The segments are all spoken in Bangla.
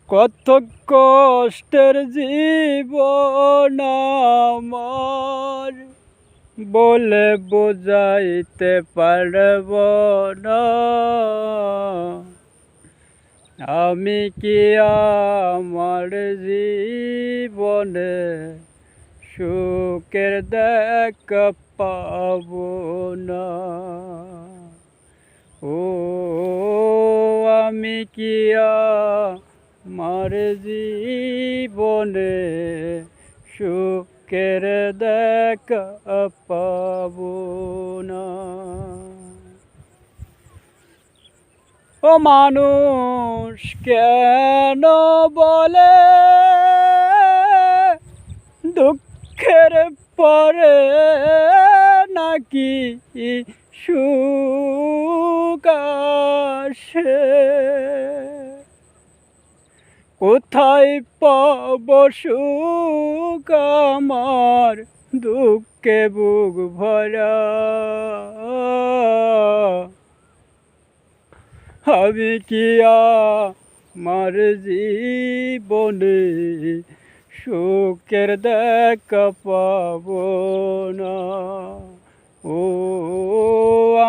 কত কষ্টের জীবন আমার, বলে বোঝাইতে পারব না। আমি কি আমার জীবনে সুখের দেখা পাব না? ও আমি কি আমার জীবনে সুখের দেখা পাব না? ও মানুষ কেন বলে দুঃখের পরে নাকি সুখ আসে? কোথায় পাব সুখ আমার দুঃখে বুক ভরা? আমি কি আমার জীবনে সুখের দেখা পাব না? ও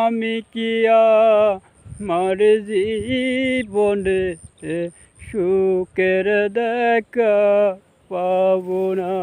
আমি কি আমার জীবনে সুখের দেখা পাব না?